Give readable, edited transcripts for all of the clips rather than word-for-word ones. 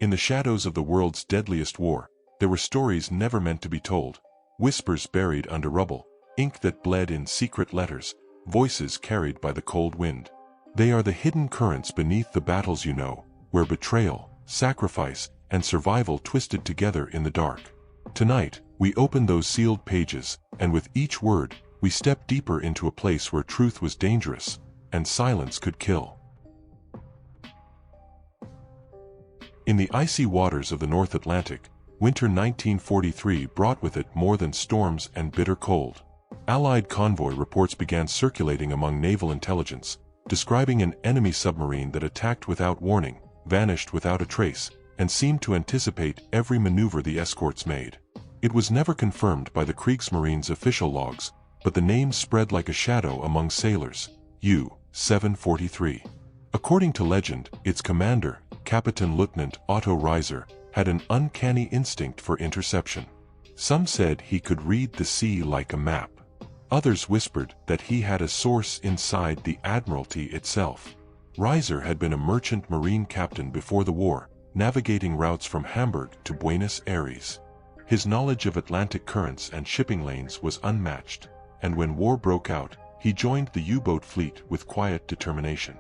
In the shadows of the world's deadliest war, there were stories never meant to be told, whispers buried under rubble, ink that bled in secret letters, voices carried by the cold wind. They are the hidden currents beneath the battles you know, where betrayal, sacrifice, and survival twisted together in the dark. Tonight, we open those sealed pages, and with each word, we step deeper into a place where truth was dangerous, and silence could kill. In the icy waters of the North Atlantic, winter 1943 brought with it more than storms and bitter cold. Allied convoy reports began circulating among naval intelligence, describing an enemy submarine that attacked without warning, vanished without a trace, and seemed to anticipate every maneuver the escorts made. It was never confirmed by the Kriegsmarine's official logs, but the name spread like a shadow among sailors, U-743. According to legend, its commander, Captain Lieutenant Otto Reiser, had an uncanny instinct for interception. Some said he could read the sea like a map. Others whispered that he had a source inside the Admiralty itself. Reiser had been a merchant marine captain before the war, navigating routes from Hamburg to Buenos Aires. His knowledge of Atlantic currents and shipping lanes was unmatched, and when war broke out, he joined the U-boat fleet with quiet determination.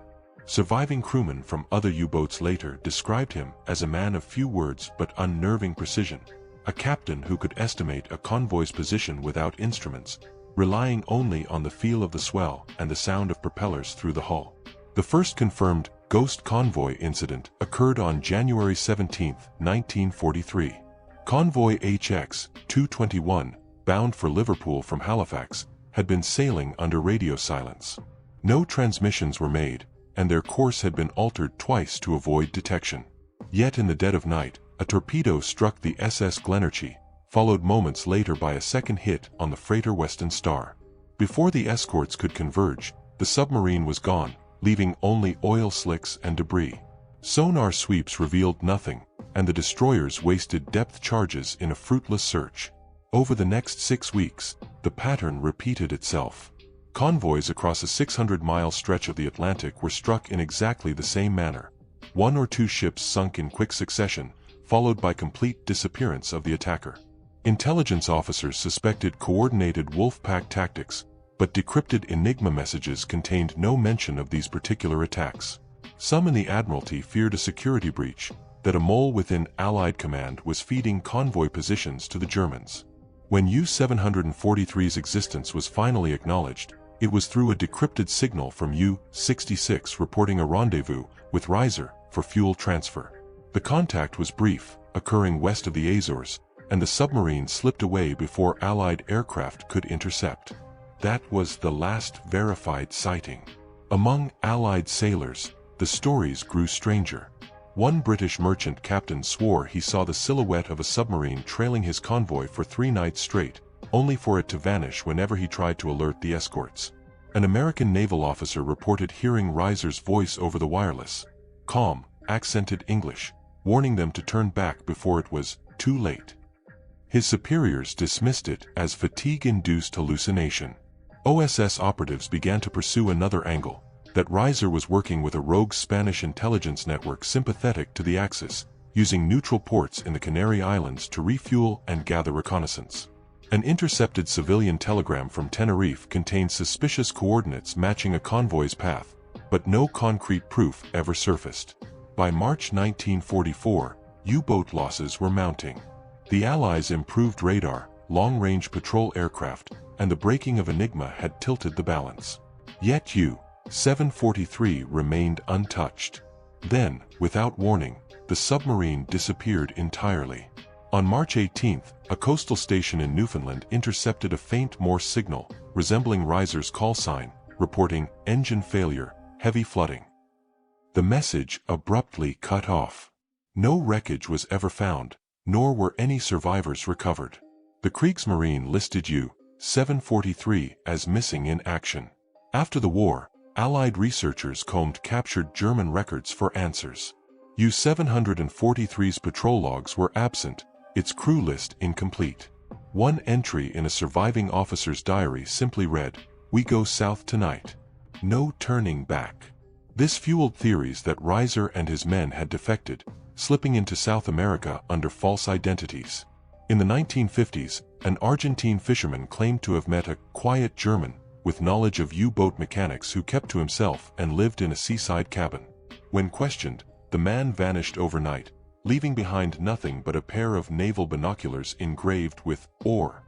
Surviving crewmen from other U-boats later described him as a man of few words but unnerving precision, a captain who could estimate a convoy's position without instruments, relying only on the feel of the swell and the sound of propellers through the hull. The first confirmed ghost convoy incident occurred on January 17, 1943. Convoy HX-221, bound for Liverpool from Halifax, had been sailing under radio silence. No transmissions were made, and their course had been altered twice to avoid detection. Yet in the dead of night, a torpedo struck the SS Glenorchy, followed moments later by a second hit on the freighter Western Star. Before the escorts could converge, the submarine was gone, leaving only oil slicks and debris. Sonar sweeps revealed nothing, and the destroyers wasted depth charges in a fruitless search. Over the next 6 weeks, the pattern repeated itself. Convoys across a 600-mile stretch of the Atlantic were struck in exactly the same manner. 1 or 2 ships sunk in quick succession, followed by complete disappearance of the attacker. Intelligence officers suspected coordinated wolf pack tactics, but decrypted Enigma messages contained no mention of these particular attacks. Some in the Admiralty feared a security breach, that a mole within Allied command was feeding convoy positions to the Germans. When U-743's existence was finally acknowledged, it was through a decrypted signal from U-66 reporting a rendezvous with Reiser for fuel transfer. The contact was brief, occurring west of the Azores, and the submarine slipped away before Allied aircraft could intercept. That was the last verified sighting. Among Allied sailors, the stories grew stranger. One British merchant captain swore he saw the silhouette of a submarine trailing his convoy for 3 nights straight, only for it to vanish whenever he tried to alert the escorts. An American naval officer reported hearing Reiser's voice over the wireless, calm, accented English, warning them to turn back before it was too late. His superiors dismissed it as fatigue-induced hallucination. OSS operatives began to pursue another angle, that Reiser was working with a rogue Spanish intelligence network sympathetic to the Axis, using neutral ports in the Canary Islands to refuel and gather reconnaissance. An intercepted civilian telegram from Tenerife contained suspicious coordinates matching a convoy's path, but no concrete proof ever surfaced. By March 1944, U-boat losses were mounting. The Allies' improved radar, long-range patrol aircraft, and the breaking of Enigma had tilted the balance. Yet U-743 remained untouched. Then, without warning, the submarine disappeared entirely. On March 18, a coastal station in Newfoundland intercepted a faint Morse signal, resembling Reiser's call sign, reporting engine failure, heavy flooding. The message abruptly cut off. No wreckage was ever found, nor were any survivors recovered. The Kriegsmarine listed U-743 as missing in action. After the war, Allied researchers combed captured German records for answers. U-743's patrol logs were absent, its crew list incomplete. One entry in a surviving officer's diary simply read, "We go south tonight. No turning back." This fueled theories that Reiser and his men had defected, slipping into South America under false identities. In the 1950s, an Argentine fisherman claimed to have met a quiet German with knowledge of U-boat mechanics who kept to himself and lived in a seaside cabin. When questioned, the man vanished overnight, leaving behind nothing but a pair of naval binoculars engraved with "or."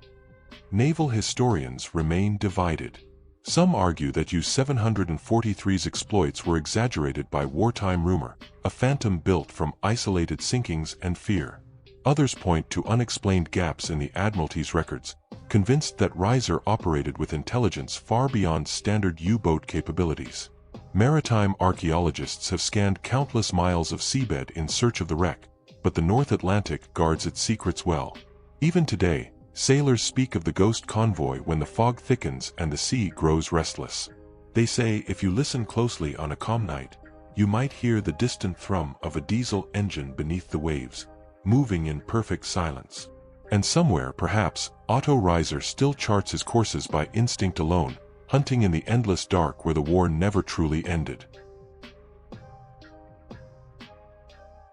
Naval historians remain divided. Some argue that U-743's exploits were exaggerated by wartime rumor, a phantom built from isolated sinkings and fear. Others point to unexplained gaps in the Admiralty's records, convinced that Reiser operated with intelligence far beyond standard U-boat capabilities. Maritime archaeologists have scanned countless miles of seabed in search of the wreck, but the North Atlantic guards its secrets well. Even today, sailors speak of the ghost convoy when the fog thickens and the sea grows restless. They say if you listen closely on a calm night, you might hear the distant thrum of a diesel engine beneath the waves, moving in perfect silence. And somewhere, perhaps, Otto Reiser still charts his courses by instinct alone, hunting in the endless dark where the war never truly ended.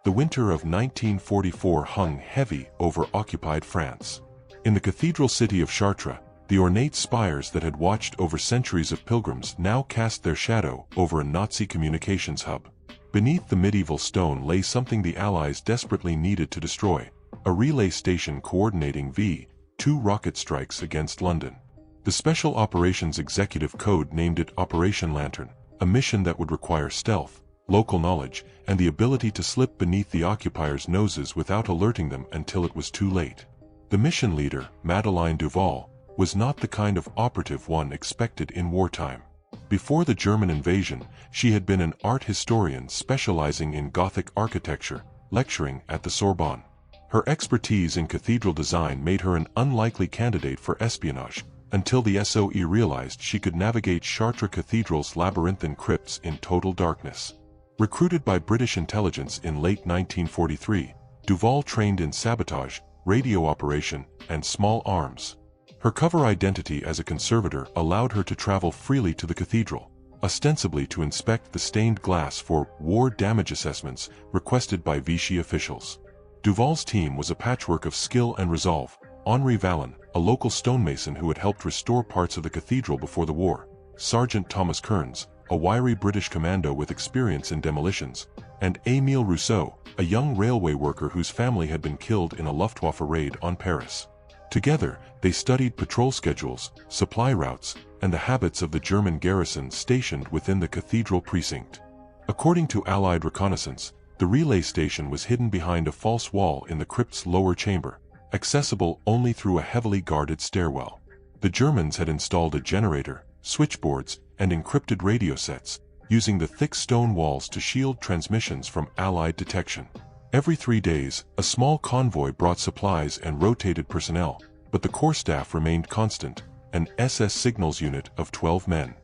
The winter of 1944 hung heavy over occupied France. In the cathedral city of Chartres, the ornate spires that had watched over centuries of pilgrims now cast their shadow over a Nazi communications hub. Beneath the medieval stone lay something the Allies desperately needed to destroy, a relay station coordinating V-2 rocket strikes against London. The Special Operations Executive Code named it Operation Lantern, a mission that would require stealth, local knowledge, and the ability to slip beneath the occupiers' noses without alerting them until it was too late. The mission leader, Madeleine Duval, was not the kind of operative one expected in wartime. Before the German invasion, she had been an art historian specializing in Gothic architecture, lecturing at the Sorbonne. Her expertise in cathedral design made her an unlikely candidate for espionage, until the SOE realized she could navigate Chartres Cathedral's labyrinthine crypts in total darkness. Recruited by British intelligence in late 1943, Duval trained in sabotage, radio operation, and small arms. Her cover identity as a conservator allowed her to travel freely to the cathedral, ostensibly to inspect the stained glass for war damage assessments requested by Vichy officials. Duval's team was a patchwork of skill and resolve. Henri Vallon, a local stonemason who had helped restore parts of the cathedral before the war, Sergeant Thomas Kearns, a wiry British commando with experience in demolitions, and Émile Rousseau, a young railway worker whose family had been killed in a Luftwaffe raid on Paris. Together, they studied patrol schedules, supply routes, and the habits of the German garrison stationed within the cathedral precinct. According to Allied reconnaissance, the relay station was hidden behind a false wall in the crypt's lower chamber, accessible only through a heavily guarded stairwell. The Germans had installed a generator, switchboards, and encrypted radio sets, using the thick stone walls to shield transmissions from Allied detection. Every 3 days, a small convoy brought supplies and rotated personnel, but the core staff remained constant, an SS signals unit of 12 men.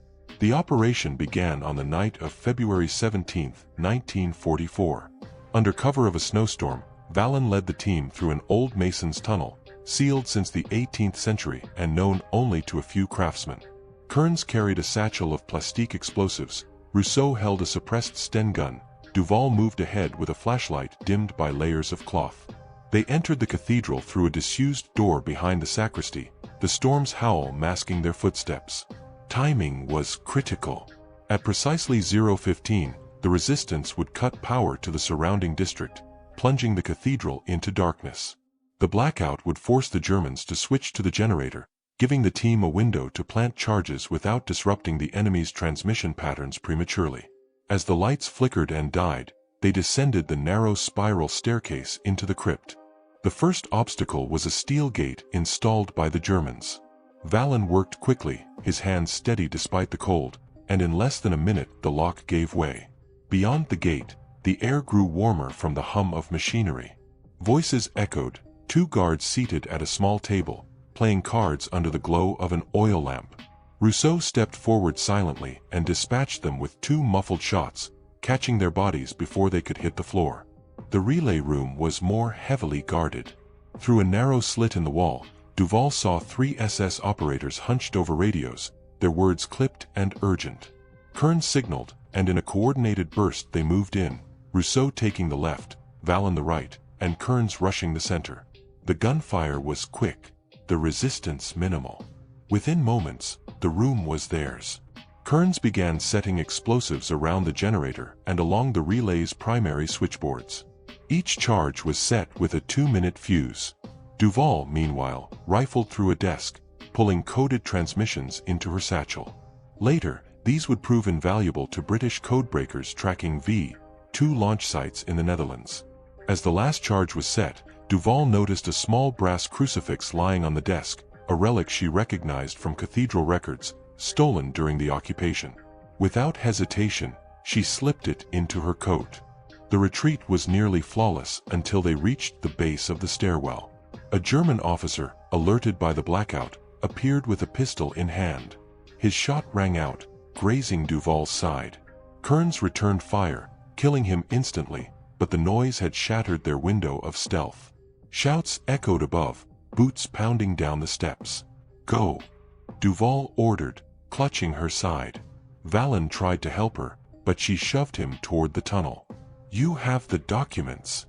The operation began on the night of February 17, 1944. Under cover of a snowstorm, Vallon led the team through an old mason's tunnel, sealed since the 18th century and known only to a few craftsmen. Kearns carried a satchel of plastique explosives, Rousseau held a suppressed Sten gun, Duval moved ahead with a flashlight dimmed by layers of cloth. They entered the cathedral through a disused door behind the sacristy, the storm's howl masking their footsteps. Timing was critical. At precisely 0:15, the resistance would cut power to the surrounding district, plunging the cathedral into darkness. The blackout would force the Germans to switch to the generator, giving the team a window to plant charges without disrupting the enemy's transmission patterns prematurely. As the lights flickered and died, they descended the narrow spiral staircase into the crypt. The first obstacle was a steel gate installed by the Germans. Vallon worked quickly, his hands steady despite the cold, and in less than a minute the lock gave way. Beyond the gate, the air grew warmer from the hum of machinery. Voices echoed, 2 guards seated at a small table, playing cards under the glow of an oil lamp. Rousseau stepped forward silently and dispatched them with 2 muffled shots, catching their bodies before they could hit the floor. The relay room was more heavily guarded. Through a narrow slit in the wall, Duval saw 3 SS operators hunched over radios, their words clipped and urgent. Kearns signaled, and in a coordinated burst they moved in, Rousseau taking the left, Vallon the right, and Kearns rushing the center. The gunfire was quick, the resistance minimal. Within moments, the room was theirs. Kearns began setting explosives around the generator and along the relay's primary switchboards. Each charge was set with a 2-minute fuse. Duval, meanwhile, rifled through a desk, pulling coded transmissions into her satchel. Later, these would prove invaluable to British codebreakers tracking WWII launch sites in the Netherlands. As the last charge was set, Duval noticed a small brass crucifix lying on the desk, a relic she recognized from cathedral records, stolen during the occupation. Without hesitation, she slipped it into her coat. The retreat was nearly flawless until they reached the base of the stairwell. A German officer, alerted by the blackout, appeared with a pistol in hand. His shot rang out, grazing Duval's side. Kearns returned fire, killing him instantly, but the noise had shattered their window of stealth. Shouts echoed above, boots pounding down the steps. "Go!" Duval ordered, clutching her side. Vallon tried to help her, but she shoved him toward the tunnel. "You have the documents.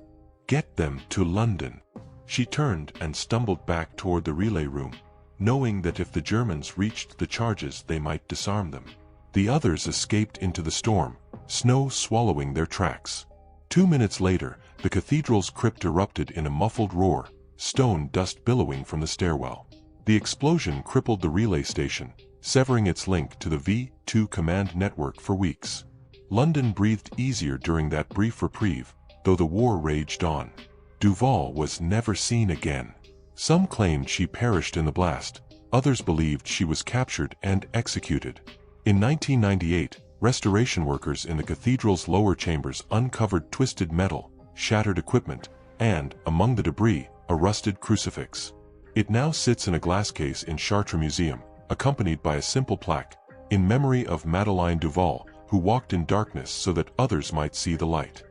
Get them to London." She turned and stumbled back toward the relay room, knowing that if the Germans reached the charges they might disarm them. The others escaped into the storm, snow swallowing their tracks. 2 minutes later, the cathedral's crypt erupted in a muffled roar, stone dust billowing from the stairwell. The explosion crippled the relay station, severing its link to the WWII command network for weeks. London breathed easier during that brief reprieve, though the war raged on. Duval was never seen again. Some claimed she perished in the blast, others believed she was captured and executed. In 1998, restoration workers in the cathedral's lower chambers uncovered twisted metal, shattered equipment, and, among the debris, a rusted crucifix. It now sits in a glass case in Chartres Museum, accompanied by a simple plaque, in memory of Madeleine Duval, who walked in darkness so that others might see the light.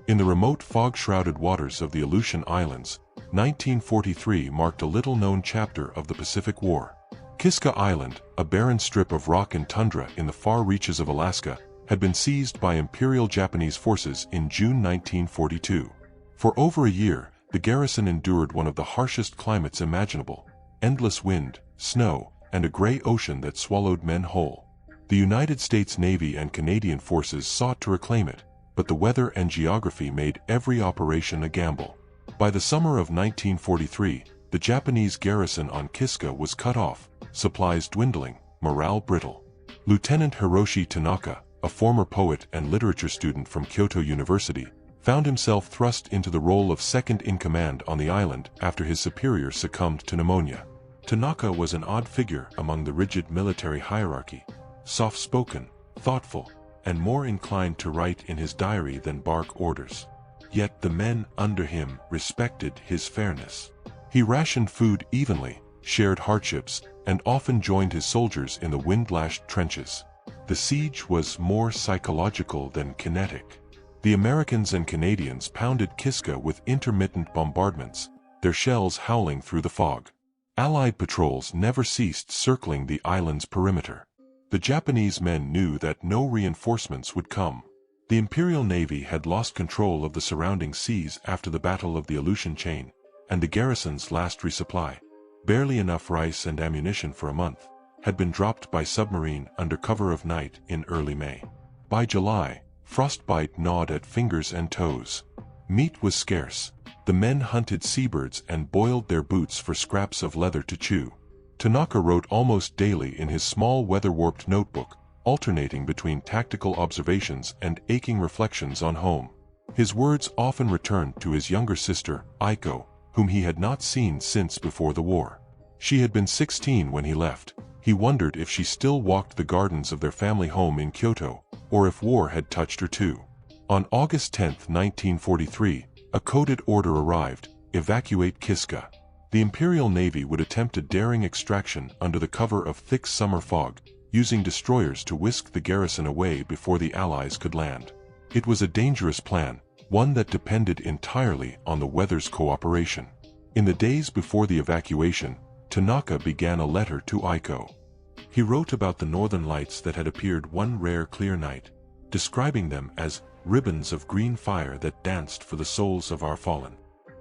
In the remote fog-shrouded waters of the Aleutian Islands, 1943 marked a little-known chapter of the Pacific War. Kiska Island, a barren strip of rock and tundra in the far reaches of Alaska, had been seized by Imperial Japanese forces in June 1942. For over a year, the garrison endured one of the harshest climates imaginable: endless wind, snow, and a gray ocean that swallowed men whole. The United States Navy and Canadian forces sought to reclaim it, but the weather and geography made every operation a gamble. By the summer of 1943, the Japanese garrison on Kiska was cut off, supplies dwindling, morale brittle. Lieutenant Hiroshi Tanaka, a former poet and literature student from Kyoto University, found himself thrust into the role of second-in-command on the island after his superior succumbed to pneumonia. Tanaka was an odd figure among the rigid military hierarchy, soft-spoken, thoughtful, and more inclined to write in his diary than bark orders. Yet the men under him respected his fairness. He rationed food evenly, shared hardships, and often joined his soldiers in the wind-lashed trenches. The siege was more psychological than kinetic. The Americans and Canadians pounded Kiska with intermittent bombardments, their shells howling through the fog. Allied patrols never ceased circling the island's perimeter. The Japanese men knew that no reinforcements would come. The Imperial Navy had lost control of the surrounding seas after the Battle of the Aleutian Chain, and the garrison's last resupply, barely enough rice and ammunition for a month, had been dropped by submarine under cover of night in early May. By July, frostbite gnawed at fingers and toes. Meat was scarce. The men hunted seabirds and boiled their boots for scraps of leather to chew. Tanaka wrote almost daily in his small weather-warped notebook, alternating between tactical observations and aching reflections on home. His words often returned to his younger sister, Aiko, whom he had not seen since before the war. She had been 16 when he left. He wondered if she still walked the gardens of their family home in Kyoto, or if war had touched her too. On August 10, 1943, a coded order arrived: evacuate Kiska. The Imperial Navy would attempt a daring extraction under the cover of thick summer fog, using destroyers to whisk the garrison away before the Allies could land. It was a dangerous plan, one that depended entirely on the weather's cooperation. In the days before the evacuation, Tanaka began a letter to Aiko. He wrote about the northern lights that had appeared one rare clear night. describing them as ribbons of green fire that danced for the souls of our fallen.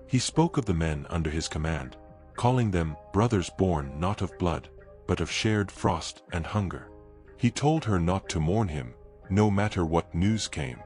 He spoke of the men under his command, calling them brothers born not of blood, but of shared frost and hunger. He told her not to mourn him, no matter what news came.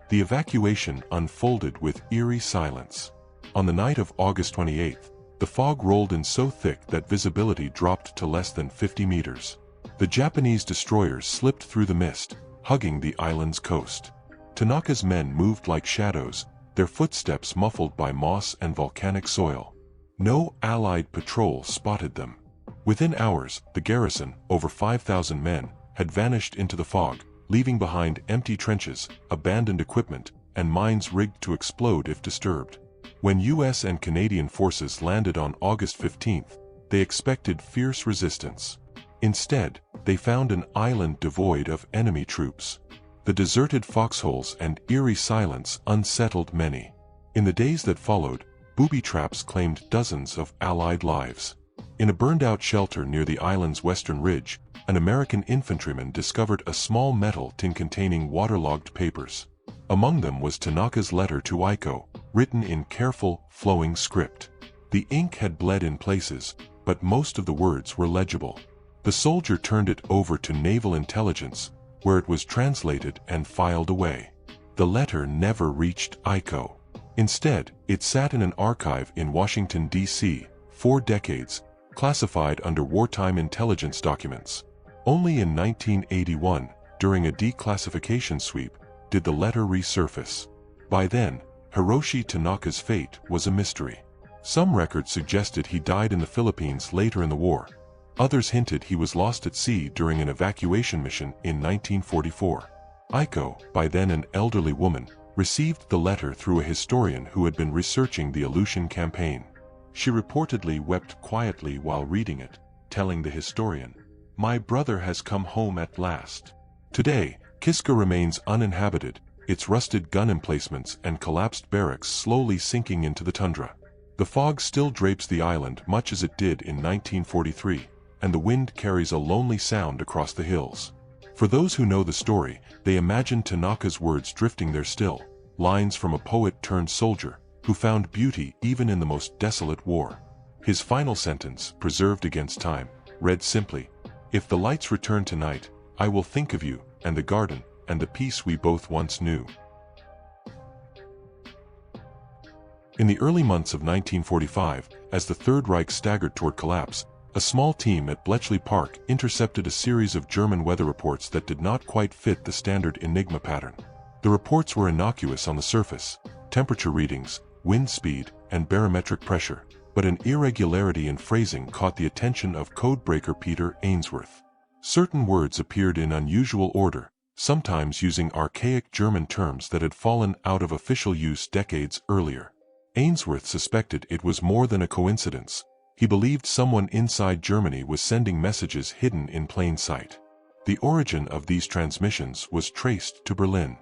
The evacuation unfolded with eerie silence. On the night of August 28th, the fog rolled in so thick that visibility dropped to less than 50 meters. The Japanese destroyers slipped through the mist, hugging the island's coast. Tanaka's men moved like shadows, their footsteps muffled by moss and volcanic soil. No Allied patrol spotted them. Within hours, the garrison, over 5,000 men, had vanished into the fog, leaving behind empty trenches, abandoned equipment, and mines rigged to explode if disturbed. When U.S. and Canadian forces landed on August 15th, they expected fierce resistance. Instead, they found an island devoid of enemy troops. The deserted foxholes and eerie silence unsettled many. In the days that followed, booby traps claimed dozens of Allied lives. In a burned-out shelter near the island's western ridge, an American infantryman discovered a small metal tin containing waterlogged papers. Among them was Tanaka's letter to Aiko, written in careful, flowing script. The ink had bled in places, but most of the words were legible. The soldier turned it over to Naval Intelligence, where it was translated and filed away. The letter never reached Aiko. Instead, it sat in an archive in Washington, D.C., 4 decades, classified under wartime intelligence documents. Only in 1981, during a declassification sweep, did the letter resurface. By then, Hiroshi Tanaka's fate was a mystery. Some records suggested he died in the Philippines later in the war. Others hinted he was lost at sea during an evacuation mission in 1944. Aiko, by then an elderly woman, received the letter through a historian who had been researching the Aleutian campaign. She reportedly wept quietly while reading it, telling the historian, "My brother has come home at last." Today, Kiska remains uninhabited, its rusted gun emplacements and collapsed barracks slowly sinking into the tundra. The fog still drapes the island much as it did in 1943, and the wind carries a lonely sound across the hills. For those who know the story, they imagine Tanaka's words drifting there still, lines from a poet-turned-soldier, who found beauty even in the most desolate war. His final sentence, preserved against time, read simply, "If the lights return tonight, I will think of you, and the garden, and the peace we both once knew." In the early months of 1945, as the Third Reich staggered toward collapse, a small team at Bletchley Park intercepted a series of German weather reports that did not quite fit the standard Enigma pattern. The reports were innocuous on the surface, temperature readings, wind speed, and barometric pressure, but an irregularity in phrasing caught the attention of codebreaker Peter Ainsworth. Certain words appeared in unusual order, sometimes using archaic German terms that had fallen out of official use decades earlier. Ainsworth suspected it was more than a coincidence. He believed someone inside Germany was sending messages hidden in plain sight. The origin of these transmissions was traced to Berlin.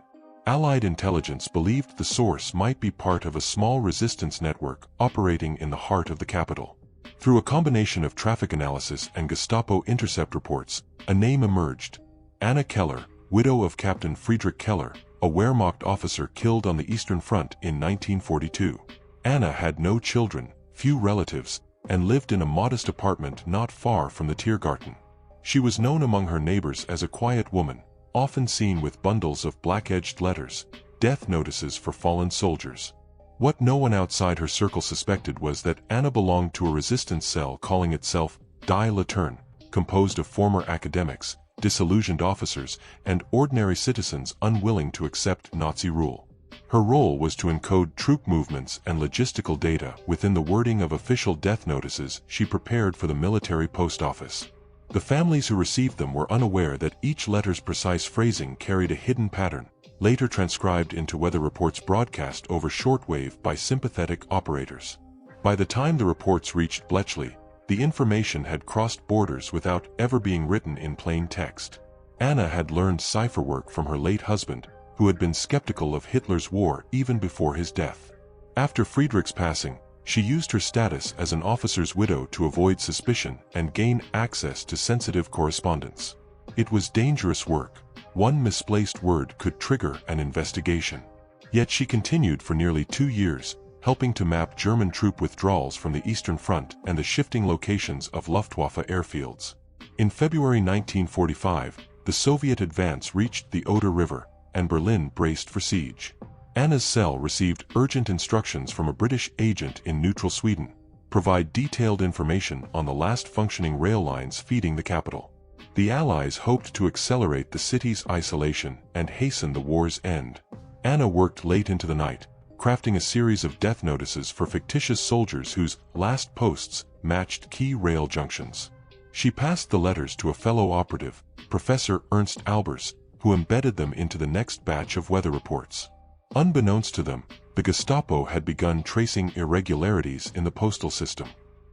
Allied intelligence believed the source might be part of a small resistance network operating in the heart of the capital. Through a combination of traffic analysis and Gestapo intercept reports, a name emerged: Anna Keller, widow of Captain Friedrich Keller, a Wehrmacht officer killed on the Eastern Front in 1942. Anna had no children, few relatives, and lived in a modest apartment not far from the Tiergarten. She was known among her neighbors as a quiet woman, often seen with bundles of black-edged letters, death notices for fallen soldiers. What no one outside her circle suspected was that Anna belonged to a resistance cell calling itself Die Laterne, composed of former academics, disillusioned officers, and ordinary citizens unwilling to accept Nazi rule. Her role was to encode troop movements and logistical data within the wording of official death notices she prepared for the military post office. The families who received them were unaware that each letter's precise phrasing carried a hidden pattern, later transcribed into weather reports broadcast over shortwave by sympathetic operators. By the time the reports reached Bletchley, the information had crossed borders without ever being written in plain text. Anna had learned cipher work from her late husband, who had been skeptical of Hitler's war even before his death. After Friedrich's passing, she used her status as an officer's widow to avoid suspicion and gain access to sensitive correspondence. It was dangerous work, One misplaced word could trigger an investigation. Yet she continued for nearly 2 years, helping to map German troop withdrawals from the Eastern Front and the shifting locations of Luftwaffe airfields. In February 1945, the Soviet advance reached the Oder River, and Berlin braced for siege. Anna's cell received urgent instructions from a British agent in neutral Sweden: provide detailed information on the last functioning rail lines feeding the capital. The Allies hoped to accelerate the city's isolation and hasten the war's end. Anna worked late into the night, crafting a series of death notices for fictitious soldiers whose last posts matched key rail junctions. She passed the letters to a fellow operative, Professor Ernst Albers, who embedded them into the next batch of weather reports. Unbeknownst to them, the Gestapo had begun tracing irregularities in the postal system.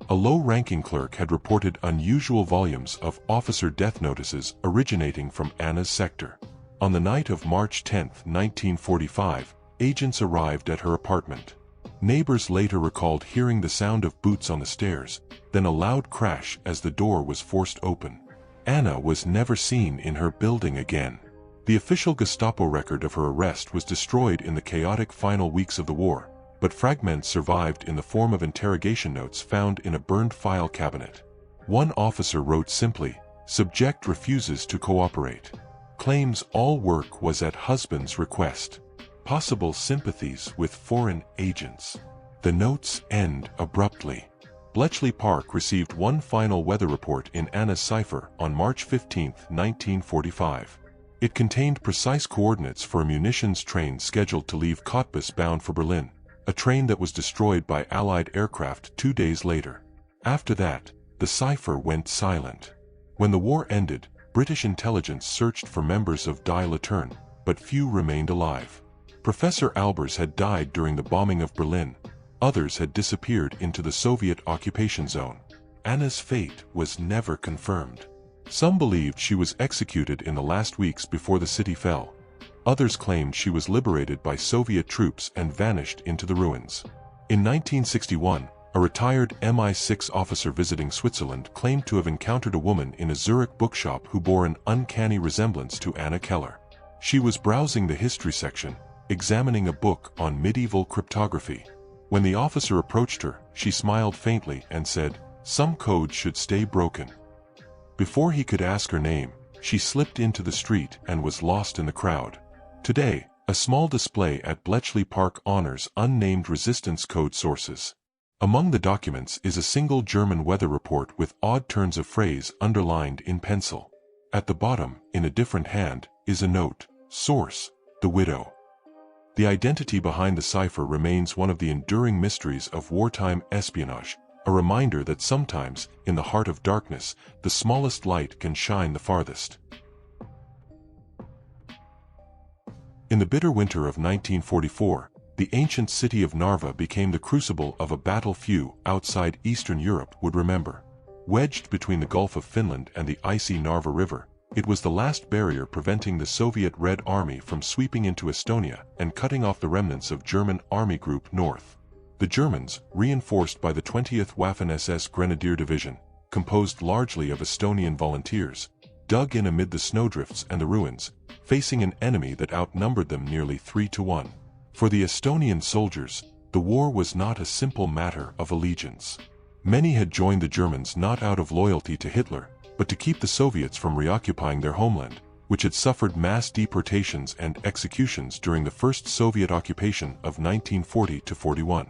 A low-ranking clerk had reported unusual volumes of officer death notices originating from Anna's sector. On the night of March 10, 1945, agents arrived at her apartment. Neighbors later recalled hearing the sound of boots on the stairs, then a loud crash as the door was forced open. Anna was never seen in her building again. The official Gestapo record of her arrest was destroyed in the chaotic final weeks of the war, but fragments survived in the form of interrogation notes found in a burned file cabinet. One officer wrote simply, "Subject refuses to cooperate. Claims all work was at husband's request. Possible sympathies with foreign agents." The notes end abruptly. Bletchley Park received one final weather report in Anna's cipher on March 15, 1945. It contained precise coordinates for a munitions train scheduled to leave Cottbus bound for Berlin, a train that was destroyed by Allied aircraft 2 days later. After that, the cipher went silent. When the war ended, British intelligence searched for members of Die Laterne, but few remained alive. Professor Albers had died during the bombing of Berlin. Others had disappeared into the Soviet occupation zone. Anna's fate was never confirmed. Some believed she was executed in the last weeks before the city fell. Others claimed she was liberated by Soviet troops and vanished into the ruins. In 1961, a retired MI6 officer visiting Switzerland claimed to have encountered a woman in a Zurich bookshop who bore an uncanny resemblance to Anna Keller. She was browsing the history section, examining a book on medieval cryptography. When the officer approached her, she smiled faintly and said, "Some codes should stay broken." Before he could ask her name, she slipped into the street and was lost in the crowd. Today, a small display at Bletchley Park honors unnamed resistance code sources. Among the documents is a single German weather report with odd turns of phrase underlined in pencil. At the bottom, in a different hand, is a note: "Source, the widow." The identity behind the cipher remains one of the enduring mysteries of wartime espionage, a reminder that sometimes, in the heart of darkness, the smallest light can shine the farthest. In the bitter winter of 1944, the ancient city of Narva became the crucible of a battle few outside Eastern Europe would remember. Wedged between the Gulf of Finland and the icy Narva River, it was the last barrier preventing the Soviet Red Army from sweeping into Estonia and cutting off the remnants of German Army Group North. The Germans, reinforced by the 20th Waffen-SS Grenadier Division, composed largely of Estonian volunteers, dug in amid the snowdrifts and the ruins, facing an enemy that outnumbered them nearly 3-1. For the Estonian soldiers, the war was not a simple matter of allegiance. Many had joined the Germans not out of loyalty to Hitler, but to keep the Soviets from reoccupying their homeland, which had suffered mass deportations and executions during the first Soviet occupation of 1940-41.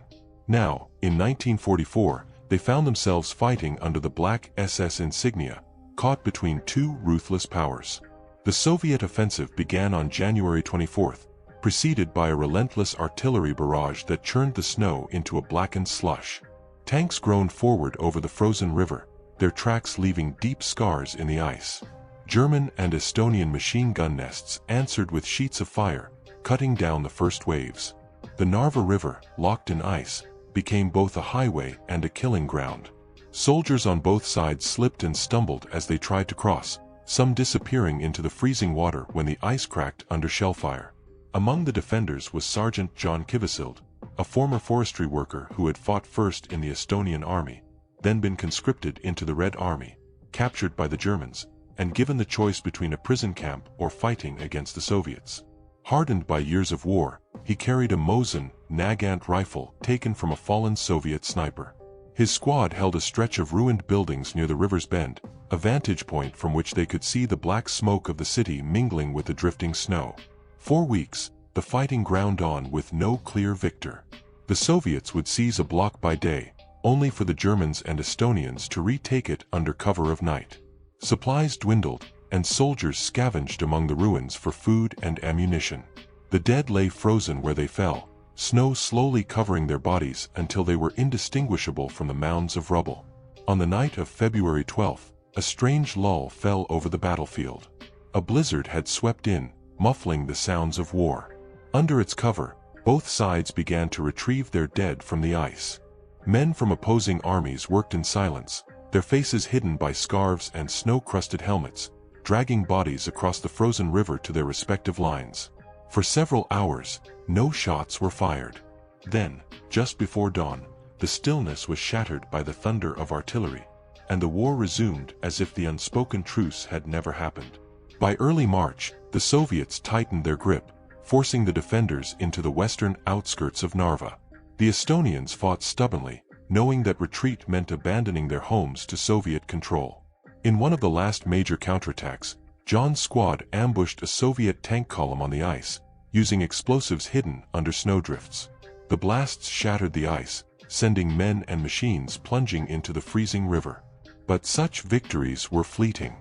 Now, in 1944, they found themselves fighting under the Black SS insignia, caught between two ruthless powers. The Soviet offensive began on January 24, preceded by a relentless artillery barrage that churned the snow into a blackened slush. Tanks groaned forward over the frozen river, their tracks leaving deep scars in the ice. German and Estonian machine gun nests answered with sheets of fire, cutting down the first waves. The Narva River, locked in ice, became both a highway and a killing ground. Soldiers on both sides slipped and stumbled as they tried to cross, some disappearing into the freezing water when the ice cracked under shellfire. Among the defenders was Sergeant John Kivisild, a former forestry worker who had fought first in the Estonian army, then been conscripted into the Red Army, captured by the Germans, and given the choice between a prison camp or fighting against the Soviets. Hardened by years of war, he carried a Mosin Nagant rifle taken from a fallen Soviet sniper. His squad held a stretch of ruined buildings near the river's bend, a vantage point from which they could see the black smoke of the city mingling with the drifting snow. 4 weeks, the fighting ground on with no clear victor. The Soviets would seize a block by day, only for the Germans and Estonians to retake it under cover of night. Supplies dwindled, and soldiers scavenged among the ruins for food and ammunition. The dead lay frozen where they fell, snow slowly covering their bodies until they were indistinguishable from the mounds of rubble. On the night of February 12th, a strange lull fell over the battlefield. A blizzard had swept in, muffling the sounds of war. Under its cover, both sides began to retrieve their dead from the ice. Men from opposing armies worked in silence, their faces hidden by scarves and snow-crusted helmets, dragging bodies across the frozen river to their respective lines. For several hours, no shots were fired. Then, just before dawn, the stillness was shattered by the thunder of artillery, and the war resumed as if the unspoken truce had never happened. By early March, the Soviets tightened their grip, forcing the defenders into the western outskirts of Narva. The Estonians fought stubbornly, knowing that retreat meant abandoning their homes to Soviet control. In one of the last major counterattacks, John's squad ambushed a Soviet tank column on the ice, using explosives hidden under snowdrifts. The blasts shattered the ice, sending men and machines plunging into the freezing river. But such victories were fleeting.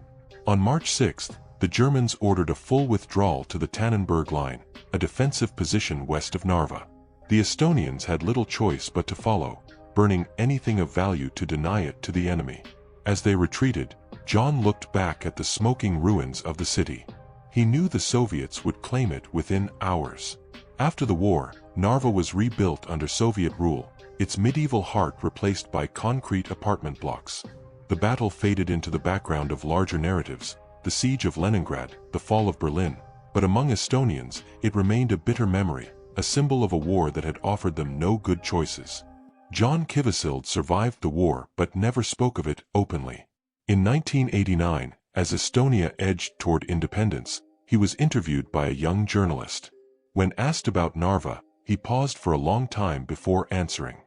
On March 6th, the Germans ordered a full withdrawal to the Tannenberg Line, a defensive position west of Narva. The Estonians had little choice but to follow, burning anything of value to deny it to the enemy. As they retreated, John looked back at the smoking ruins of the city. He knew the Soviets would claim it within hours. After the war, Narva was rebuilt under Soviet rule, its medieval heart replaced by concrete apartment blocks. The battle faded into the background of larger narratives, the siege of Leningrad, the fall of Berlin, but among Estonians, it remained a bitter memory, a symbol of a war that had offered them no good choices. John Kivisild survived the war but never spoke of it openly. In 1989, as Estonia edged toward independence, he was interviewed by a young journalist. When asked about Narva, he paused for a long time before answering.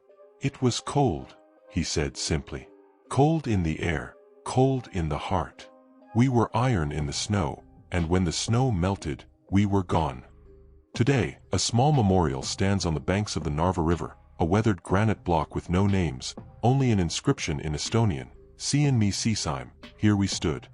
"It was cold," he said simply. "Cold in the air, cold in the heart. We were iron in the snow, and when the snow melted, we were gone." Today, a small memorial stands on the banks of the Narva River, a weathered granite block with no names, only an inscription in Estonian, "Siin me seisime, here we stood."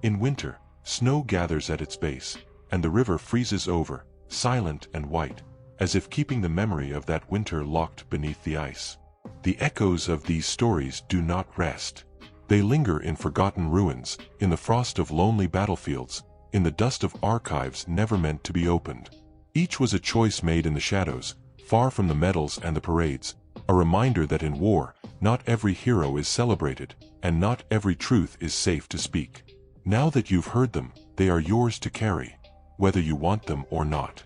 In winter, snow gathers at its base, and the river freezes over, silent and white, as if keeping the memory of that winter locked beneath the ice. The echoes of these stories do not rest. They linger in forgotten ruins, in the frost of lonely battlefields, in the dust of archives never meant to be opened. Each was a choice made in the shadows, far from the medals and the parades, a reminder that in war, not every hero is celebrated, and not every truth is safe to speak. Now that you've heard them, they are yours to carry, whether you want them or not.